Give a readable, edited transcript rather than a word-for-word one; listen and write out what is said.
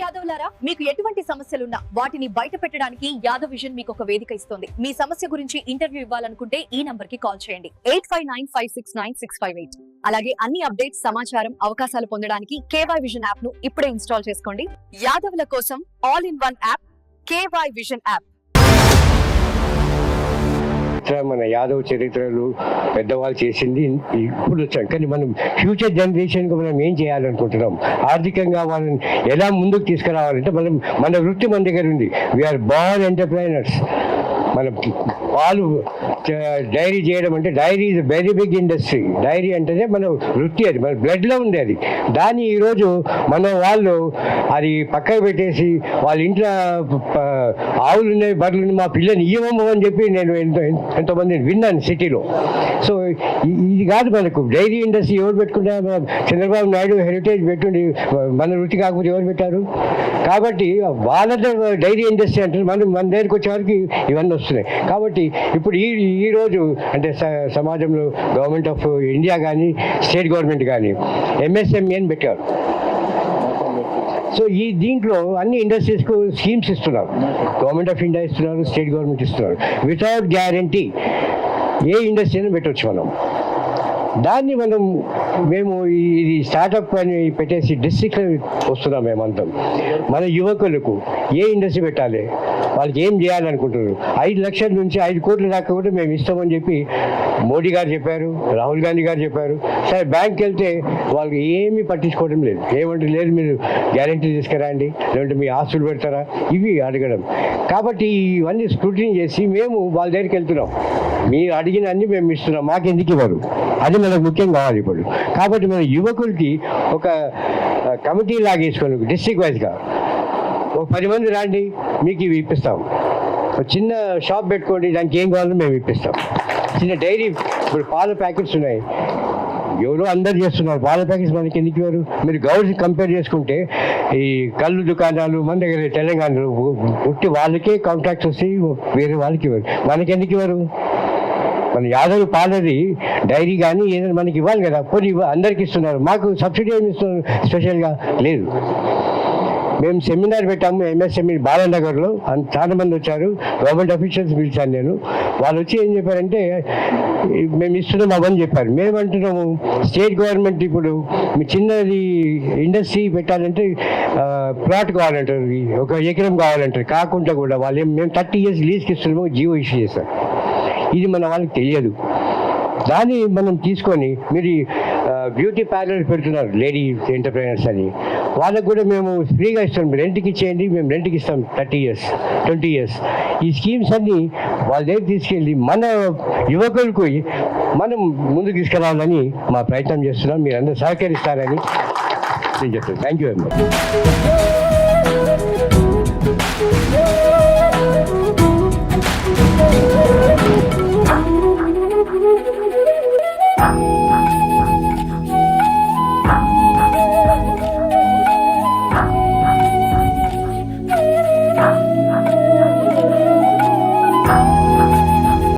యాదవ్లారా, మీకు ఎటువంటి సమస్యలున్నా వాటిని బయట పెట్టడానికి యాదవ్ విజన్ మీకు ఒక వేదిక ఇస్తుంది. మీ సమస్య గురించి ఇంటర్వ్యూ ఇవ్వాలనుకుంటే ఈ నంబర్ కి కాల్ చేయండి 8595699658. అలాగే అన్ని అప్డేట్స్, సమాచారం, అవకాశాలు పొందడానికి కేవై విజన్ యాప్ ను ఇప్పుడే ఇన్స్టాల్ చేసుకోండి. యాదవ్ల కోసం all in one app KY vision app. మన యాదవ్ చరిత్రలు పెద్దవాళ్ళు చేసింది ఇప్పుడు కానీ మనం ఫ్యూచర్ జనరేషన్కి మనం ఏం చేయాలనుకుంటున్నాం, ఆర్థికంగా వాళ్ళని ఎలా ముందుకు తీసుకురావాలంటే మన వృత్తి మన దగ్గర ఉంది. We are born entrepreneurs. మన పాలు డైరీ చేయడం అంటే dairy is very big industry. Dairy అంటేనే మన వృత్తి, అది మన బ్లడ్లో ఉంది. అది దాన్ని ఈరోజు మన వాళ్ళు అది పక్కకు పెట్టేసి వాళ్ళ ఇంట్లో ఆవులు ఉన్నాయి, బర్రెలు ఉన్నాయి, మా పిల్లని ఇవ్వము అని చెప్పి నేను ఎంతోమంది విన్నాను సిటీలో. సో ఇది కాదు మనకు డైరీ ఇండస్ట్రీ. ఎవరు పెట్టుకుంటారు? చంద్రబాబు నాయుడు హెరిటేజ్ పెట్టుండి మన వృత్తి కాకపోతే ఎవరు పెట్టారు? కాబట్టి వాళ్ళ డైరీ ఇండస్ట్రీ అంటే మన దగ్గరికి వచ్చే వరకు ఇవన్నీ వస్తున్నాయి. కాబట్టి ఇప్పుడు ఈరోజు అంటే సమాజంలో గవర్నమెంట్ ఆఫ్ ఇండియా కానీ స్టేట్ గవర్నమెంట్ కానీ ఎంఎస్ఎంఈ అని పెట్టారు. సో దీంట్లో అన్ని ఇండస్ట్రీస్కు స్కీమ్స్ ఇస్తున్నారు. గవర్నమెంట్ ఆఫ్ ఇండియా ఇస్తున్నారు, స్టేట్ గవర్నమెంట్ ఇస్తున్నారు. వితౌట్ గ్యారంటీ ఏ ఇండస్ట్రీని పెట్టవచ్చు మనం. దాన్ని మేము ఇది స్టార్టప్ అని పెట్టేసి డిస్ట్రిక్ట్లో వస్తున్నాం. మేమంతా మన యువకులకు ఏ ఇండస్ట్రీ పెట్టాలి, వాళ్ళకి ఏం చేయాలనుకుంటున్నారు, 5 లక్షల నుంచి 5 కోట్ల దాకా కూడా మేము ఇస్తామని చెప్పి మోడీ గారు చెప్పారు, రాహుల్ గాంధీ గారు చెప్పారు. సరే బ్యాంక్కి వెళ్తే వాళ్ళకి ఏమీ పట్టించుకోవడం లేదు. ఏమంటే లేదు, మీరు గ్యారంటీ తీసుకురండి, లేదంటే మీ ఆస్తులు పెడతారా, ఇవి అడగడం. కాబట్టి ఇవన్నీ స్క్రూటినీ చేసి మేము వాళ్ళ దగ్గరికి వెళ్తున్నాం. మీరు అడిగిన అన్ని మేము ఇస్తున్నాం, మాకెందుకు ఇవ్వరు? అది మనకు ముఖ్యం కావాలి ఇప్పుడు. కాబట్టి మన యువకులకి ఒక కమిటీ లాగా వేసుకొని డిస్ట్రిక్ట్ వైజ్గా ఒక 10 మంది రాండి, మీకు ఇవి ఇప్పిస్తాం. ఒక చిన్న షాప్ పెట్టుకోండి, దానికి ఏం కావాలో మేము ఇప్పిస్తాం. చిన్న డైరీ, ఇప్పుడు పాల ప్యాకెట్స్ ఉన్నాయి, ఎవరో అందరు చేస్తున్నారు. పాల ప్యాకెట్స్ మనకి ఎందుకు ఇవ్వరు? మీరు గౌడ్స్ కంపేర్ చేసుకుంటే ఈ కళ్ళు దుకాణాలు మన దగ్గర తెలంగాణలో పుట్టి వాళ్ళకే కాంట్రాక్ట్స్ వస్తాయి, వేరే వాళ్ళకి ఇవ్వరు. మనకి ఎందుకు ఇవ్వరు? మన యాదవ్ పాలది డైరీ కానీ ఏదైనా మనకి ఇవ్వాలి కదా. పోనీ అందరికి ఇస్తున్నారు, మాకు సబ్సిడీ ఏమి ఇస్తున్నారు? స్పెషల్గా లేదు. మేము సెమినార్ పెట్టాము ఎంఎస్ఎంఈ బాలనగర్లో. చాలా మంది వచ్చారు, గవర్నమెంట్ అఫీషియల్స్ పిలిచాను నేను. వాళ్ళు వచ్చి ఏం చెప్పారంటే మేము ఇస్తున్నాం అవని చెప్పారు. మేమంటున్నాము స్టేట్ గవర్నమెంట్ ఇప్పుడు మీ చిన్నది ఇండస్ట్రీ పెట్టాలంటే ప్లాట్ కావాలంటారు, 1 ఎకరం కావాలంటారు. కాకుండా కూడా వాళ్ళు మేము 30 years లీజ్కి ఇస్తున్నాము, జియో ఇష్యూ చేస్తారు. ఇది మన వాళ్ళకి తెలియదు. దాన్ని మనం తీసుకొని మీరు బ్యూటీ పార్లర్ పెడుతున్నారు లేడీ ఎంటర్ప్రైనర్స్ అని, వాళ్ళకు కూడా మేము ఫ్రీగా ఇస్తాం. రెంట్కి ఇచ్చేయండి, మేము రెంట్కి ఇస్తాం 30 years 20 years. ఈ స్కీమ్స్ అన్నీ వాళ్ళ దగ్గర తీసుకెళ్ళి మన యువకులకు మనం ముందుకు తీసుకురావాలని మా ప్రయత్నం చేస్తున్నాం. మీరు అందరూ సహకరిస్తారని నేను చెప్తాను. Thank you very much.